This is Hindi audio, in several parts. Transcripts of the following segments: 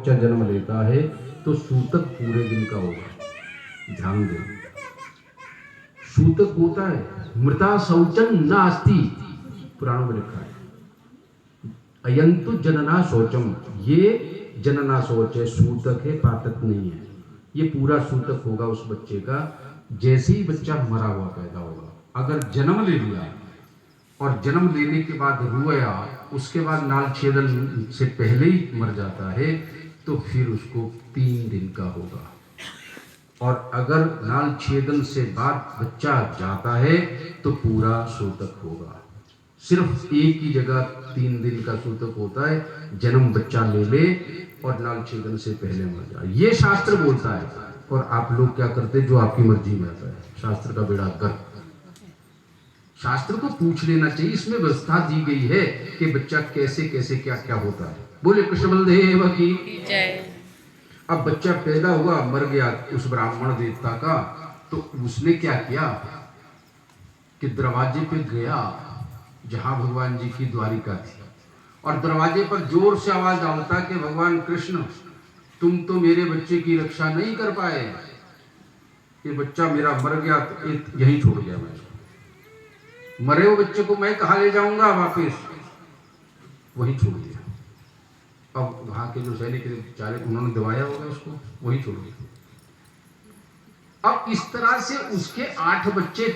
बच्चा जन्म लेता है तो सूतक पूरे दिन का होगा। ध्यान दे, सूतक होता है, मृता शौचम नास्ति, पुराणों में लिखा है। अयंतु जनना शौचम, ये जनना शौच है, सूतक है, पातक नहीं है। ये पूरा सूतक होगा उस बच्चे का जैसे ही बच्चा मरा हुआ पैदा होगा। अगर जन्म ले लिया और जन्म लेने के बाद रोया, उसके बाद नाल छेदन से पहले ही मर जाता है, तो फिर उसको 3 दिन का होगा। और अगर नाल छेदन से बाद बच्चा जाता है तो पूरा सूतक होगा। सिर्फ एक ही जगह 3 दिन का सूतक होता है, जन्म बच्चा ले ले और नाल छेदन से पहले मर जाए, ये शास्त्र बोलता है। और आप लोग क्या करते, जो आपकी मर्जी में आता है, शास्त्र का बेड़ा गर्क। शास्त्र को पूछ लेना चाहिए, इसमें व्यवस्था दी गई है कि बच्चा कैसे कैसे क्या क्या होता है। बोले कृष्ण बलदेव की जय। अब बच्चा पैदा हुआ, मर गया उस ब्राह्मण देवता का, तो उसने क्या किया कि दरवाजे पे गया जहां भगवान जी की द्वारिका थी, और दरवाजे पर जोर से आवाज डालता कि भगवान कृष्ण, तुम तो मेरे बच्चे की रक्षा नहीं कर पाए, ये बच्चा मेरा मर गया तो यहीं छोड़ गया, मैं मरे हुए बच्चे को मैं कहाँ ले जाऊंगा वापस, वहीं छोड़ दिया। अब वहां के जो सैनिक बेचारे, उन्होंने दबाया होगा उसको, वहीं छोड़ दिया। अब इस तरह से उसके 8 बच्चे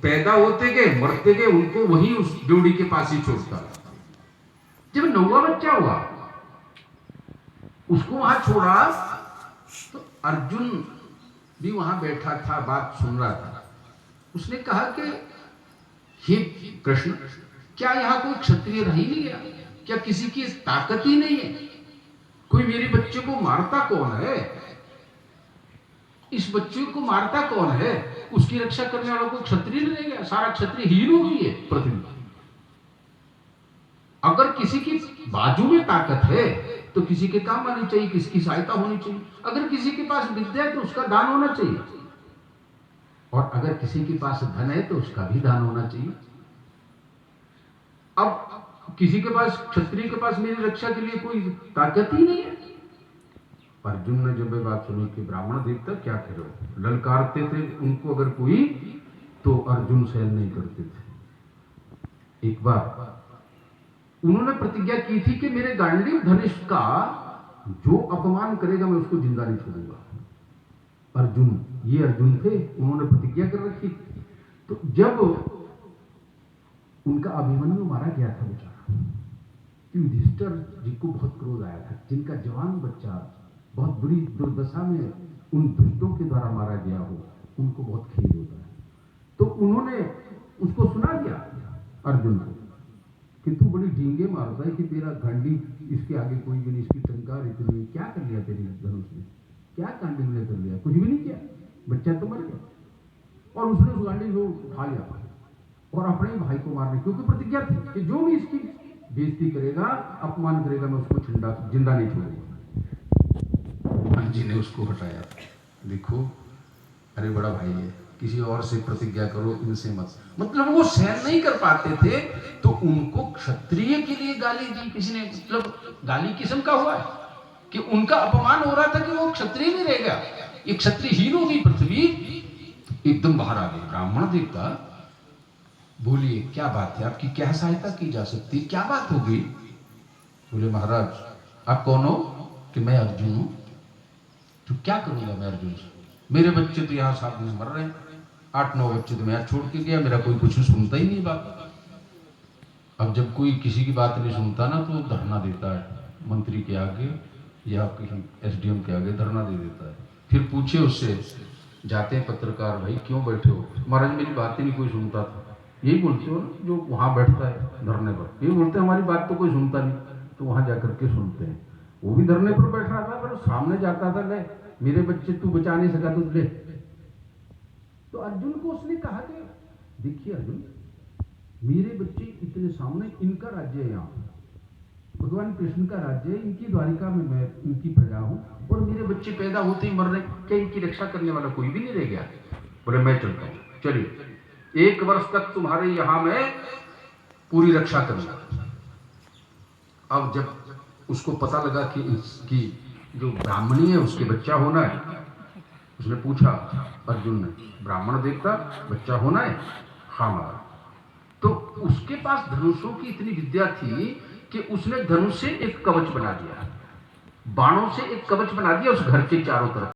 पैदा होते गए, मरते गए, उनको वहीं उस ड्योढ़ी के पास ही छोड़ता। जब 9वां बच्चा हुआ, उसको वहां छोड़ा, तो अर्जुन भी वहां बैठा था, बात सुन रहा था। उसने कहा कि हे कृष्ण, क्या यहाँ कोई क्षत्रिय रह ही नहीं गया? क्या किसी की ताकत ही नहीं है? कोई मेरे बच्चे को मारता कौन है? इस बच्चे को मारता कौन है? उसकी रक्षा करने वाला कोई क्षत्रिय नहीं रह गया? सारा क्षत्रिय हीन हो गई है पृथ्वी। अगर किसी की बाजू में ताकत है तो किसी के काम आनी चाहिए, किसकी सहायता होनी चाहिए। अगर किसी के पास विद्या है तो उसका दान होना चाहिए, और अगर किसी के पास धन है तो उसका भी दान होना चाहिए। अब किसी के पास, क्षत्रिय के पास मेरी रक्षा के लिए कोई ताकत ही नहीं है। अर्जुन ने जब ये बात सुनी कि ब्राह्मण देवता क्या करो, ललकारते थे उनको अगर कोई, तो अर्जुन सहन नहीं करते थे। एक बार उन्होंने प्रतिज्ञा की थी कि मेरे गांडीव धनुष का जो अपमान करेगा मैं उसको जिंदा नहीं छोड़ूंगा। अर्जुन, ये अर्जुन थे, उन्होंने प्रतिज्ञा कर रखी। तो जब उनका अभिमन्यु मारा गया था बेचारा, युधिष्ठिर जी को बहुत क्रोध आया था, जिनका जवान बच्चा बहुत बुरी दुर्दशा में उन दुष्टों के द्वारा मारा गया हो, उनको बहुत खेद होता है। तो उन्होंने उसको सुना दिया अर्जुन को कि तू बड़ी ढींगे मारता है कि तेरा घंटी इसके आगे कोई भी नहीं, इसकी टंकार इतनी, क्या कर लिया तेरे धनुष ने, क्या कांडी ने कर लिया? कुछ भी नहीं किया, बच्चा तो मर गया। और उसने उस गांडी को उठा लिया और अपने भाई को मारने, क्योंकि प्रतिज्ञा थी कि जो भी इसकी बेइज्जती करेगा, अपमान करेगा, मैं उसको जिंदा नहीं छोड़ूंगा। हनुमान जी ने उसको हटाया। देखो, अरे बड़ा भाई है, किसी और से प्रतिज्ञा करो, इनसे मत। मतलब वो सहन नहीं कर पाते थे, तो उनको क्षत्रिय के लिए गाली दी किसी ने। मतलब गाली किस्म का हुआ है कि उनका अपमान हो रहा था कि वो क्षत्रिय नहीं रह गया, ये क्षत्रियहीन हो गई पृथ्वी। एकदम बाहर आ गई ब्राह्मण देवता, बोलिए क्या बात है, आपकी क्या सहायता की जा सकती, क्या बात हो गई? बोले महाराज आप कौन हो? कि मैं अर्जुन हूं। तो क्या करूंगा मैं अर्जुन से? मेरे बच्चे तो यहाँ सामने मर रहे हैं, 8-9 बच्चे तो मैं यहाँ छोड़ के गया, मेरा कोई कुछ सुनता ही नहीं बात। अब जब कोई किसी की बात नहीं सुनता ना, तो धरना देता है मंत्री के आगे या कहीं एसडीएम के आगे धरना दे देता है। फिर पूछे उससे, जाते हैं पत्रकार, भाई क्यों बैठे हो? महाराज मेरी बात ही नहीं कोई सुनता था। यही बोलते हो ना जो वहाँ बैठता है धरने पर, यही बोलते हैं हमारी बात तो कोई सुनता नहीं, तो वहाँ जाकर के सुनते हैं। वो भी धरने पर बैठ रहा था, पर सामने जाता था, ले मेरे बच्चे तू बचा नहीं सका तो ले। तो अर्जुन को उसने कहा कि देखिए अर्जुन, मेरे बच्चे इतने सामने, इनका राज्य है, यहाँ भगवान कृष्ण का राज्य है, इनकी द्वारिका में मैं इनकी प्रजा हूं, और मेरे बच्चे पैदा होते ही मर रहे, क्या इनकी रक्षा करने वाला कोई भी नहीं रह गया? बोले मैं चलता हूं, चलिए 1 वर्ष तक तुम्हारे यहां मैं पूरी रक्षा करूंगा। अब जब उसको पता लगा कि इसकी जो ब्राह्मणी है उसके बच्चा होना है। उसने पूछा अर्जुन ने, ब्राह्मण देवता बच्चा होना है? हाँ महाराज। तो उसके पास धनुषों की इतनी विद्या थी कि उसने धनुष से एक कवच बना दिया, बाणों से एक कवच बना दिया उस घर के चारों तरफ।